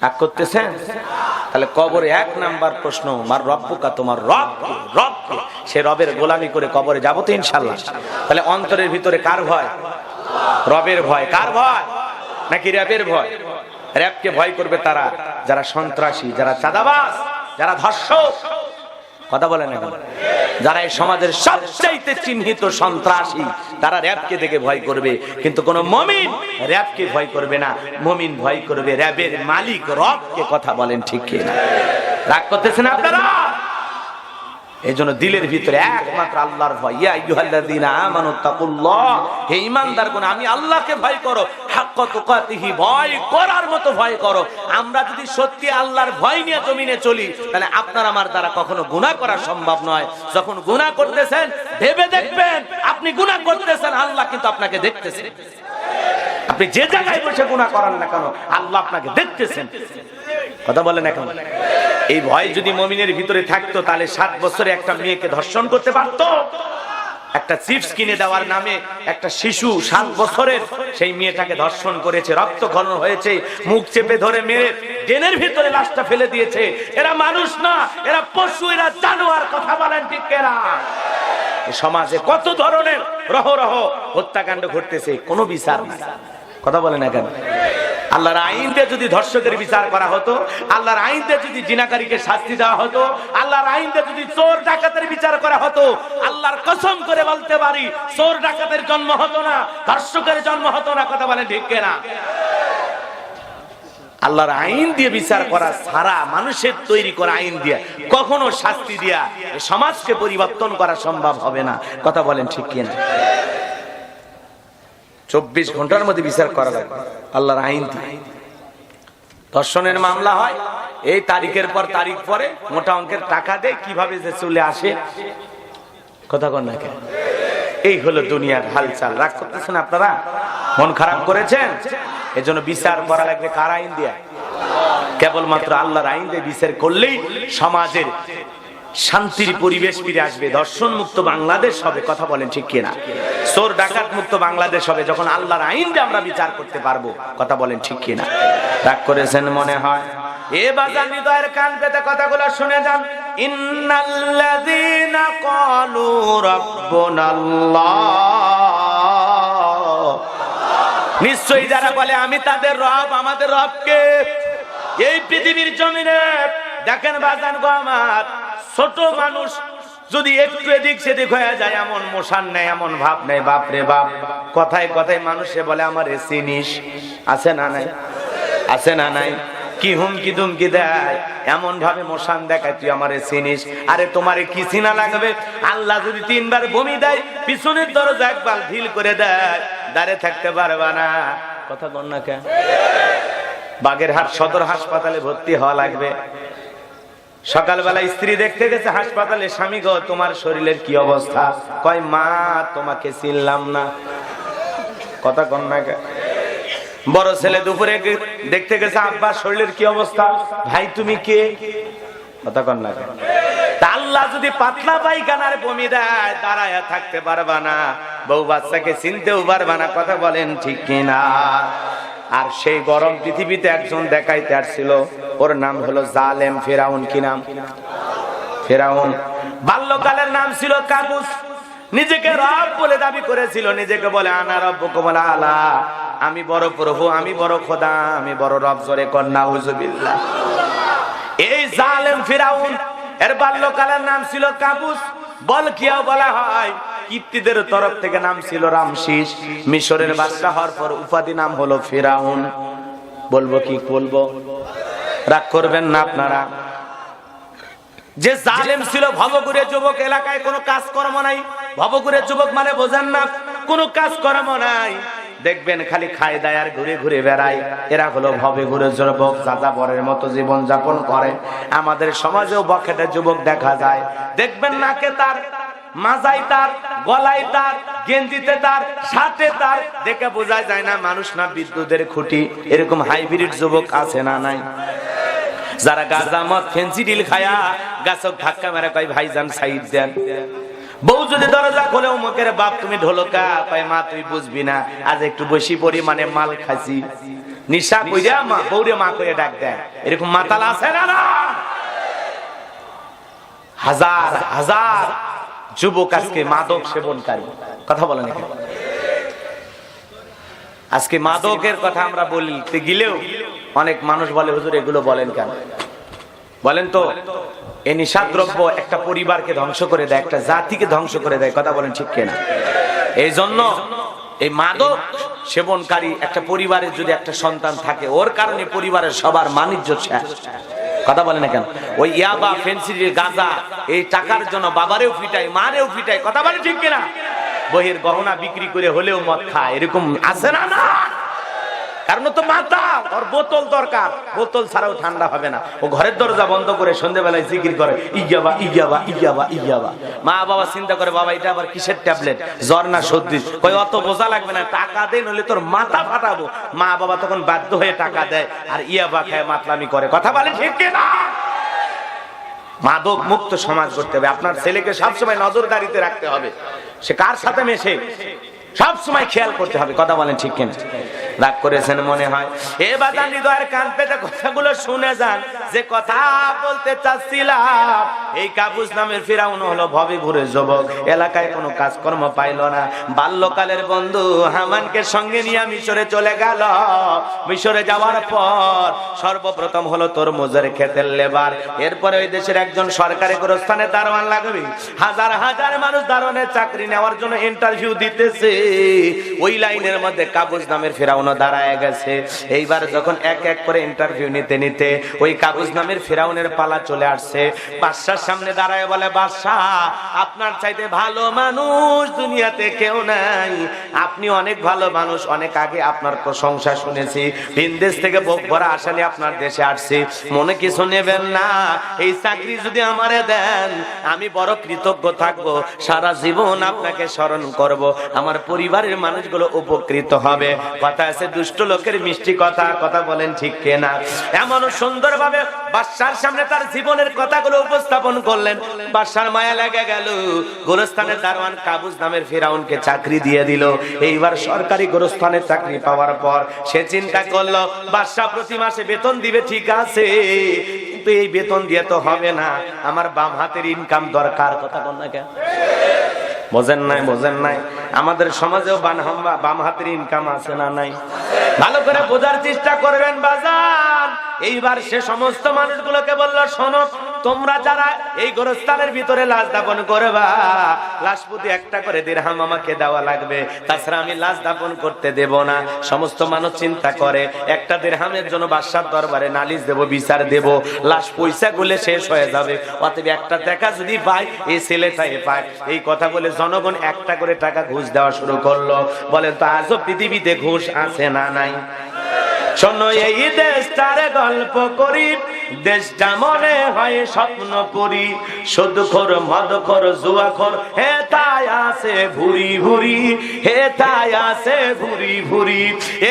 রাগ করতেছেন? তাহলে কবরে এক নাম্বার প্রশ্ন, মার রব্বুকা, তোমার রব কে? রব কে? সে রবের গোলামি করে কবরে যাবো তো ইনশাআল্লাহ। তাহলে অন্তরের ভিতরে কার ভয়? রবের ভয়। কার ভয়? নাকি র‍্যাবের ভয়? র‍্যাবকে ভয় করবে তারা যারা সন্ত্রাসী, যারা চাঁদাবাজ, যারা ধর্ষক। কথা বলেন এখন, যারা এই সমাজের সবচাইতে চিহ্নিত সন্ত্রাসী, তারা র‍্যাবকে দেখে ভয় করবে। কিন্তু কোন মুমিন র‍্যাবকে ভয় করবে না, মুমিন ভয় করবে র‍্যাবের মালিক রবকে। কথা বলেন ঠিক কি না? রাগ করতেছেন আপনারা? এইজন্য দিলের ভিতরে একমাত্র আল্লাহর ভয়। ইয়া আইয়ুহাল্লাযীনা আমানু তাকুল্লাহ, হে ঈমানদারগণ আমি আল্লাহকে ভয় করো। হাক্কা তুকাতিহি, ভয় করার মতো ভয় করো। আমরা যদি সত্যি আল্লাহর ভয় নিয়ে জমিনে চলি, তাহলে আপনার আমার দ্বারা কখনো গুনাহ করা সম্ভব নয়। যখন গুনাহ করতেছেন ভেবে দেখবেন আপনি গুনাহ করতেছেন, আল্লাহ কিন্তু আপনাকে দেখতেছেন। আপনি যে জায়গায় বসে গুনাহ করেন না কেন, আল্লাহ আপনাকে দেখতেছেন। কথা বলেন এখন। এই ভয় যদি মুমিনের ভিতরে থাকতো, তাহলে 7 বছরে একটা মেয়েকে ধর্ষণ করতে পারতো। একটা চিপস কিনে দেওয়ার নামে একটা শিশু 7 বছরের সেই মেয়েটাকে ধর্ষণ করেছে, রক্তক্ষরণ হয়েছে, মুখ চেপে ধরে মেরে ড্রেনের ভিতরে লাশটা ফেলে দিয়েছে। এরা মানুষ না, এরা পশু, এরা জানোয়ার। কথা বলেন ঠিক কিনা? সমাজে কত ধরনের রহ হত্যাকাণ্ড ঘটতেছে, কোনো বিচার নাই। কথা বলেন না কেন? আল্লাহর আইন দিয়ে যদি ধর্ষকের বিচার করা হতো, আল্লাহর আইন দিয়ে যদি জিনাকারীকে শাস্তি দেওয়া হতো, আল্লাহর আইন দিয়ে যদি চোর ডাকাতের বিচার করা হতো, আল্লাহর কসম করে বলতে পারি চোর ডাকাতের জন্ম হতো না, ধর্ষকের জন্ম হতো না। কথা বলেন ঠিক কিনা? আল্লাহর আইন দিয়ে বিচার করা ছাড়া, মানুষের তৈরি করা আইন দিয়ে কখনো শাস্তি দিয়া সমাজকে পরিবর্তন করা সম্ভব হবে না। কথা বলেন ঠিক কিনা? 24 ঘন্টার মধ্যে বিচার করা লাগবে আল্লাহর আইন দিয়ে। ধর্ষণের মামলা হয়, এই তারিখের পর তারিখ পরে মোটা অঙ্কের টাকা দেয়, কিভাবে যে চলে আসে। কথা কন না কেন? এই হলো দুনিয়ার হালচাল। রাগ করতেছেন আপনারা? মন খারাপ করেছেন? এজন্য বিচার করা লাগবে কার আইন দিয়ে? কেবলমাত্র আল্লাহর আইন দিয়ে বিচার করলেই সমাজের শান্তির পরিবেশ ফিরে আসবে, ধর্ষণ মুক্ত বাংলাদেশ হবে। কথা বলেন ঠিক কিনা? চোর ডাকাত মুক্ত বাংলাদেশ হবে যখন আল্লাহর আইন দিয়ে আমরা বিচার করতে পারবো। কথা বলেন ঠিক কিনা? রাগ করেছেন মনে হয়? এ বাজার হৃদয়ের কান পেতে কথাগুলো শুনে যান। ইন্নাল্লাযীনা ক্বালু রাব্বুনাল্লাহ, নিশ্চয়ই যারা বলে আমি তাদের রব, আমাদের রবকে। এই পৃথিবীর জমিনে দেখেন বাজান গো আমার, ছোট মানুষ যদি একটু এদিক সেদিক হয়ে যায়, এমন মোশান নেই, এমন ভাব নেই, বাপরে বাপ। কথায় কথায় মানুষে বলে আমার চিনিস। আছে না নাই? আছে না নাই? কি হুমকি দুমকি দেয়, এমন ভাবে মোশান দেখায় তুই আমারে চিনিস। আরে তোমারে কি চিনা লাগবে? আল্লাহ যদি 3 বার বমি দেয়, পিছনের দরজা একবার ঢিল করে দেয়, দাঁড়িয়ে থাকতে পারবা না। কথা বল না কেন? বাগেরহাট সদর হাসপাতালে ভর্তি হওয়া লাগবে। সকালবেলা স্ত্রী দেখতে গেছে হাসপাতালে, স্বামী গো তোমার শরীরের কি অবস্থা? কয় মা তোমাকে চিনলাম না। কথা কন না কেন? বড় ছেলে দুপুরে দেখতে গেছে আব্বা শরীরের কি অবস্থা? ভাই তুমি কে? কথা কন না কেন? আল্লাহ যদি পাতলা পায়খানার বমি দেয়, দাঁড়ায় থাকতে পারবা না, বউ বাচ্চাকে চিনতেও পারবা না। কথা বলেন ঠিক কিনা? আর সেই গরম পৃথিবীতে একজন দেখাইতে আসছিল, ওর নাম হলো জালেম ফেরাউন। কি নাম? ফেরাউন। বাল্যকালের নাম ছিল কাবুস। নিজেকে রব বলে দাবি করেছিল, নিজেকে বলে আনা রব্বুকুমুল আলা, আমি বড় প্রভু, আমি বড় খোদা, আমি বড় রব। জোরে কর নাউজুবিল্লাহ। এই জালেম ফেরাউন এর বাল্যকালের নাম ছিল কাবুস। বলকিয়াও বলা হয়। কিপ্তিদের তরফ থেকে নাম ছিল রামসিস। মিশরের বাদশা হওয়ার পর উপাধি নাম হলো ফেরাউন। বলবো কি বলবো? রাগ করবেন না আপনারা? যে জালেম ছিল, ভবঘুরে যুবক, এলাকায় কোনো কাজকর্ম নাই। ভবঘুরে যুবক মানে বোঝেন না? কোনো কাজকর্ম নাই, দেখবেন খালি খায় দায় আর ঘুরে ঘুরে বেড়ায়। এরা হলো ভবে ঘুরে যুবক, যাযাবরের মতো জীবন যাপন করে। আমাদের সমাজেও বখাটে যুবক দেখা যায়। দেখবেন নাকে তার, মাজায় তার, গলায় তার, গেঞ্জিতে তার, সাথে তার, দেখে বোঝা যায় না মানুষ না বিদ্যুতের খুঁটি। এরকম হাইব্রিড যুবক আছে না নাই? যারা গাঁজা মদ ফেন্সিডিল খায়া গাছক ধাক্কা মেরে কয় ভাইজান সাইড দেন। বউ যদি দরজা খোলে, মুখের বাপ তুমি ঢোলকা, কয় মা তুই বুঝবি না, আজ একটু বেশি পরিমাণে মাল খাইছি। নিশা কইরা মা বউরে মা কইরা ডাক দেয়, এরকম মাতাল আছে না? না, হাজার হাজার যুবক আজকে মাদক সেবনকারী। কথা বলেন এখানে। আজকে মাদকের কথা আমরা বলতে গেলেও অনেক মানুষ বলে হুজুর এগুলো বলেন কেন? বলেন তো, এই নিশাদ্রব্য একটা পরিবারকে ধ্বংস করে দেয়, একটা জাতিকে ধ্বংস করে দেয়। কথা বলেন ঠিক কিনা? এই জন্য এই মাদক সেবনকারী একটা পরিবারের যদি একটা সন্তান থাকে, ওর কারণে পরিবারের সবার মানিজ্য শেষ। কথা বলেন না কেন? ওই ইয়াবা, ফেন্সিডিল, গাঁজা, এই টাকার জন্য বাবারেও ফিটায়, মারেও ফিটায়। কথা বলেন ঠিক কিনা? বহির গহনা বিক্রি করে হলেও মদ খায়, এরকম আছে না? না, কারণ তো মাতা, ওর বোতল দরকার, বোতল ছাড়াও ঠান্ডা হবে না। ও ঘরের দরজা বন্ধ করে সন্ধ্যেবেলায় জিকির করে ইয়াবা ইয়াবা ইয়াবা ইয়াবা। মা বাবা চিন্তা করে, বাবা এটা আবার কিসের ট্যাবলেট, জ্বর না সর্দি? কই অত বোঝা লাগবে না, টাকা দে, নইলে তোর মাথা ফাটাবো। মা বাবা তখন বাধ্য হয়ে টাকা দেয়, আর ইয়াবা খায় মাতলামি করে। কথা বলে ঠিক কিনা? মাদক মুক্ত সমাজ করতে হবে। আপনার ছেলেকে সবসময় নজরদারিতে রাখতে হবে, সে কার সাথে মেশে সব সময় খেয়াল করতে হবে। কথা বলেন ঠিক কিনা? রাগ করেছেন মনে হয়? এ বাজান, হৃদয়ের কান পেতে কথাগুলো শুনে যান। যে কথা বলতে চাচ্ছিলাম, এই কাবুস নামের ফিরাউন হলো ভবে ঘুরে যুবক, এলাকায় কোনো কাজকর্ম পাইল না। বাল্যকালের বন্ধু হামানকে সঙ্গে নিয়ে মিশরে চলে গেল। মিশরে যাওয়ার পর সর্বপ্রথম হলো তরমুজের ক্ষেতের লেবার, এরপরে ওই দেশের একজন সরকারি গোরস্থানে দারোয়ান লাগবে। হাজার হাজার মানুষ দারোয়ানের চাকরি নেওয়ার জন্য ইন্টারভিউ দিতেছে। ওই লাইনের মধ্যে কাবুস নামের ফিরাউন দাঁড়ায় গেছে। এইবার যখন এক এক করে ইন্টারভিউ নিতে নিতে ওই কাবুস নামের ফিরাউনের পালা চলে আসছে, বাদশার সামনে দাঁড়ায় বলে, বাদশাহ, আপনার চাইতে ভালো মানুষ দুনিয়াতে কেউ নাই। আপনি অনেক ভালো মানুষ, অনেক আগে আপনার প্রশংসা শুনেছি। ভিনদেশ থেকে বুক ভরা আসালে আপনার দেশে আসছি, মনে কিছু নেবেন না। এই চাকরি যদি আমারে দেন, আমি বড় কৃতজ্ঞ থাকবো, সারা জীবন আপনাকে স্মরণ করব, আমার পরিবারের মানুষগুলো উপকৃত হবে। কথা আছে, দুষ্ট লোকের মিষ্টি কথা। কথা বলেন ঠিক কিনা? এমন সুন্দর ভাবে বাদশার সামনে তার জীবনের কথাগুলো উপস্থাপন করলেন। বাদশার মায়া লেগে গেল। গোরস্থানের দারোয়ান কাবুস নামের ফিরাউনকে চাকরি দিয়ে দিল। এইবার সরকারি গোরস্থানের চাকরি পাওয়ার পর সে চিন্তা করলো, বাদশা প্রতি মাসে বেতন দিবে, ঠিক আছে, কিন্তু এই বেতন দিয়ে তো হবে না, আমার বাম হাতের ইনকাম দরকার। কথা বল না কেন? বোঝেন নাই? বোঝেন নাই? আমাদের সমাজেও বাম হাতের ইনকাম আছে না নাই? ভালো করে বোঝার চেষ্টা করবেন বাজার। এইবার সে সমস্ত মানুষগুলোকে বলল, শোনো, তোমরা যারা এই গোরস্থানের ভিতরে লাশ দাফন করবা, লাশ প্রতি একটা করে দিরহাম আমাকে দেওয়া লাগবে, তাছাড়া আমি লাশ দাফন করতে দেব না। সমস্ত মানুষ চিন্তা করে, একটা দিরহামের জন্য বাদশার দরবারে নালিশ দেব, বিচার দেব, লাশ পয়সা গুলে শেষ হয়ে যাবে, অতএব একটা টাকা যদি পায় এই ছেলেটাই পায়। এই কথা বলে জনগণ একটা করে টাকা ঘুষ দেওয়া শুরু করলো। বলেন তো, আজও পৃথিবীতে ঘুষ আছে না নাই? শোনো, এই দেশটার গল্প করি, দেশটা মনে হয় স্বপ্ন করি, সুদখোর, মদখোর, জুয়াখোর, হে তাই আছে ভুরি ভুরি, হে তাই আছে ভুরি ভুরি।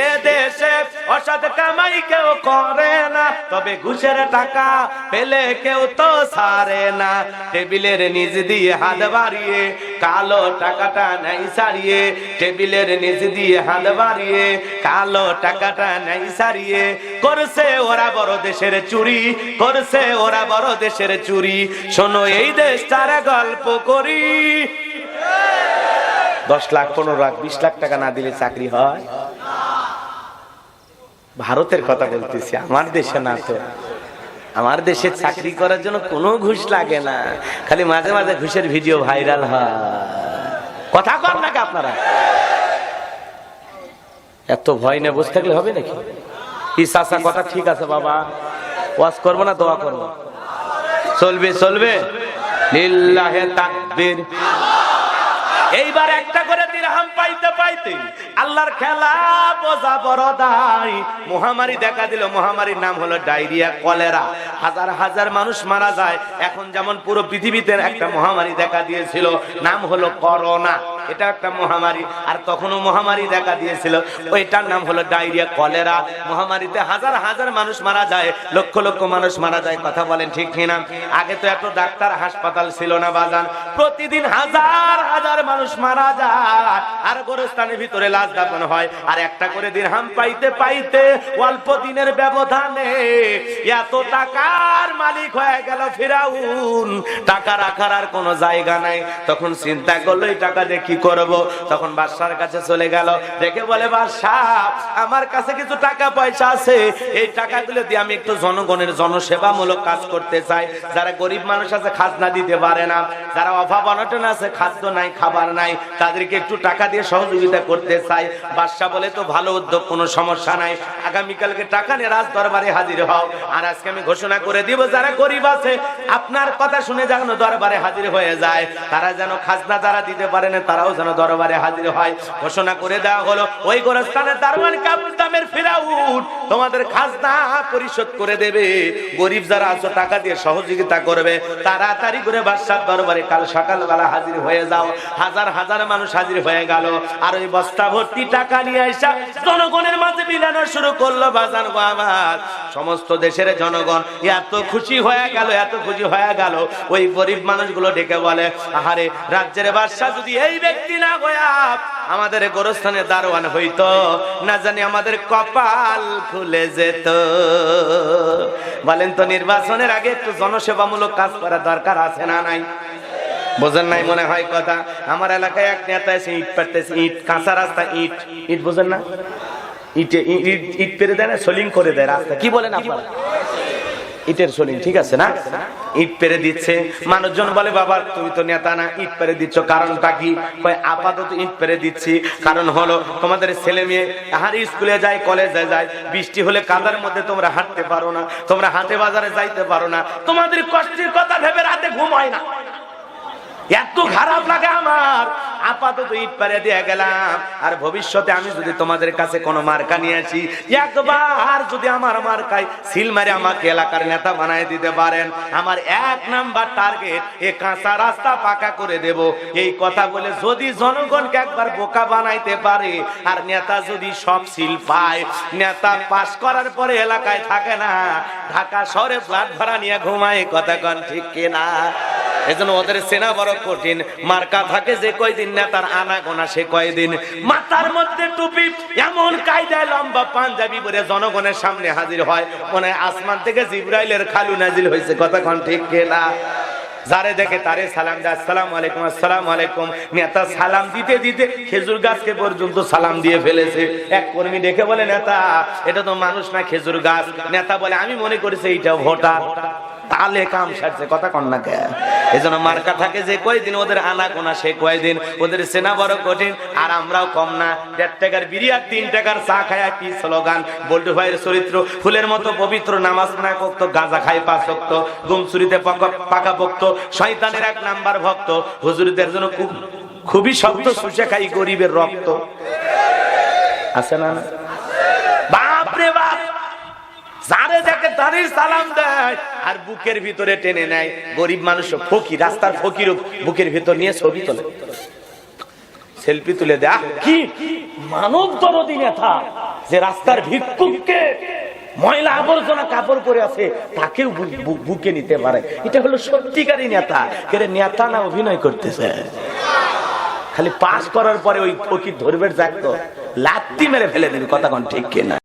এ দেশে অসৎ কামাই কেউ করে না, তবে ঘুষের টাকা পেলে কেউ তো ছাড়ে না। টেবিলের নিচ দিয়ে হাত বাড়িয়ে কালো টাকাটা নাই ছাড়িয়ে, টেবিলের নিচ দিয়ে হাত বাড়িয়ে কালো টাকাটা নাই ছাড়িয়ে, করছে ওরা বড় দেশের চুরি, করছে ওরা বড় দেশের চুরি। শোনো, এই দেশটার গল্প করি, 10 লাখ, 15 লাখ, 20 লাখ টাকা না দিলে চাকরি হয়? ভারতের কথা বলতেছি, আমার দেশে না তো। আমার দেশে চাকরি করার জন্য কোনো ঘুষ লাগে না, খালি মাঝে মাঝে ঘুষের ভিডিও ভাইরাল হয়। কথা কর নাকি আপনারা? এত ভয় নিয়ে বসে থাকলে হবে নাকি? কি চাচা, কথা ঠিক আছে বাবা, ওয়াজ করবো না দোয়া করবো? চলবে চলবে, লিল্লাহে তাকবীর। এইবার একটা করে দিরহাম পাইতে পাইতে আল্লাহর খেলা বোঝা বড় দায়। মহামারী দেখা দিল, মহামারীর নাম হলো ডায়রিয়া, কলেরা। হাজার হাজার মানুষ মারা যায়। এখন যেমন পুরো পৃথিবীতে একটা মহামারী দেখা দিয়েছিল, নাম হলো করোনা। এটা একটা মহামারী। আর তখনও মহামারী দেখা দিয়েছিল, ওইটার নাম হলো ডায়রিয়া, কলেরা। মহামারীতে হাজার হাজার মানুষ মারা যায়, লক্ষ লক্ষ মানুষ মারা যায়। কথা বলেন ঠিক কিনা? আগে তো এত ডাক্তার হাসপাতাল ছিল না বাজান, প্রতিদিন হাজার হাজার মানুষ মারা যায় আর গোরস্থানের ভিতরে লাশ দাফন হয়। আর একটা করে দিরহাম পাইতে পাইতে অল্প দিনের ব্যবধানে এত টাকার মালিক হয়ে গেল ফিরাউন। টাকা রাখার আর কোনো জায়গা নাই। তখন চিন্তা করলো এই টাকা দিয়ে কি করব। তখন বাদশার কাছে চলে গেল, দেখে বলে বাদশাহ আমার কাছে কিছু টাকা পয়সা আছে, এই টাকাগুলো দিয়ে আমি একটু জনগণের জনসেবামূলক কাজ করতে চাই। যারা গরিব মানুষ আছে খাজনা দিতে পারে না, যারা অভাব অনটন আছে, খাদ্য নাই খাবার নাই, তাদেরকে একটু টাকা দিয়ে সহযোগিতা করতে চাই। বাদশাহ বলে তো ভালো উদ্যোগ, কোনো সমস্যা নাই, আগামীকালকে টাকা নিয়ে রাজ দরবারে হাজির হও। আর আজকে আমি ঘোষণা করে দিব যারা গরিব আছে আপনার কথা শুনে যেন দরবারে হাজির হয়ে যায়, তারা যেন খাজনা যারা দিতে পারে না তারাও যেন দরবারে হাজির হয়। ঘোষণা করে দেওয়া হলো ওই গোরস্থানের দারোয়ান কাবুল দামের ফিরাউন তোমাদের খাজনা পরিশোধ করে দেবে। গরিব যারা আছো টাকা দিয়ে সহযোগিতা করবে, তাড়াতাড়ি করে বাদশার দরবারে কাল সকালবেলা হাজির হয়ে যাও। হাজার হাজার মানুষ হাজির হয়ে গেল। আর ওই বস্তা ভর্তি টাকা নিয়ে আসা জনগণের মাঝে বিলানো শুরু করলো। বাজান গো আমার, সমস্ত দেশের জনগণ এত খুশি হয়ে গেল, এত খুশি হয়ে গেল। ওই গরিব মানুষগুলো ডেকে বলে আহারে রাজ্যের বাদশা যদি এই ব্যক্তি না হইয়া আমাদের গোরস্থানে দারোয়ান হইতো, না জানি আমাদের কপাল খুলে যেত। বলেন তো নির্বাচনের আগে একটু জনসেবামূলক কাজ করা দরকার আছে না নাই? বোঝেন নাই মনে হয় কথা। আমার এলাকায় এক নেতা এসে ইট পাড়তেছে, ইট, কাঁচা রাস্তা, ইট ইট বোঝেন না, ইটে ইট পেরে দেয় না, সোলিং করে দেয় রাস্তা। কি বলেন আপনারা? ইটের সোলিং, ঠিক আছে না? ইট পেরে দিচ্ছে। মানুষজন বলে বাবা তুমি তো নেতা না, ইট পেরে দিচ্ছ, কারণটা কি? আপাতত ইট পেরে দিচ্ছি কারণ হলো তোমাদের ছেলে মেয়ে হারি স্কুলে যায়, কলেজে যায়, বৃষ্টি হলে কাদার মধ্যে তোমরা হাঁটতে পারো না, তোমরা হাটে বাজারে যাইতে পারো না, তোমাদের কষ্টের কথা ভেবে রাতে ঘুম হয় না। এত খারাপ লাগে আমার, আপাতত ইট পারে দিয়ে গেলাম। আর ভবিষ্যতে আমি যদি তোমাদের কাছে কোনো মার্কা নিয়ে আসি, একবার যদি আমার মার্কায় সিল মারে আমাকে এলাকার নেতা বানায় দিতে পারেন, আমার 1 নাম্বার টার্গেট এ কাঁচা রাস্তা পাকা করে দেব। এই কথা বলে যদি জনগণকে একবার বোকা বানাইতে পারে, আর নেতা যদি সব সিল পায়, নেতা পাস করার পরে এলাকায় থাকে না, ঢাকা শহরে ফ্ল্যাট ভাড়া নিয়ে ঘুমায়। কথা কন ঠিক কিনা? এজন্য ওদের সেনা বড় কঠিন। মার্কা থাকে যে কয়দিন নেতার আনা গোনা সে কয়দিন। মাথার মধ্যে টুপি, এমন কায়দায় লম্বা পাঞ্জাবি পরে জনগণের সামনে হাজির হয়, মনে হয় আসমান থেকে জিবরাইলের খালু নাজিল হয়েছে। কথা কোন ঠিক কিনা? যারে দেখে তারে সালাম দেয়, আসসালামু আলাইকুম, আসসালামু আলাইকুম। নেতা সালাম দিতে দিতে খেজুর গাছকে পর্যন্ত সালাম দিয়ে ফেলেছে। এক কর্মী দেখে বলে নেতা এটা তো মানুষ না, খেজুর গাছ। নেতা বলে আমি মনে করেছি এইটা ভোটার। তালে কাম সারছে। কথা কন না কে? এজন্য মার্কা থাকে যে কয়দিন, ওদের আনা গোনা সে কয়দিন। ওদের সেনা বড় কঠিন, আর আমরাও কম না। 1.5 টাকার বিড়ি আর 3 টাকার চা খায় কি স্লোগান। বল্টু ভাইয়ের চরিত্র ফুলের মতো পবিত্র, নামাজ না করত, গাঁজা খায় 5 ওয়াক্ত, গুমচুরিতে পাকা ভক্ত, শয়তানের 1 নাম্বার ভক্ত। হুজুরদের জন্য খুবই শব্দ শুষে খাই গরিবের রক্ত। আছে না? বাপ রে বাপ, যারে দেখে তারই সালাম দেয় আর বুকের ভিতরে টেনে নেয়। গরিব মানুষ ফকির, রাস্তার ফকির বুকের ভিতর নিয়ে ছবি তোলে, সেলফি তুলে দেয়। কি মানব দরদি নেতা যে রাস্তার ভিক্ষুককে ময়লা আবর্জনা কাপড় পরে আছে তাকেও বুকে নিতে পারে। এটা হলো সত্যিকারী নেতা। কেরে নেতা না অভিনয় করতেছে? খালি পাস করার পরে ওই ফকির ধরবে, যাক লাত্তি মেরে ফেলে দিবি। কথা কোন ঠিক কিনা?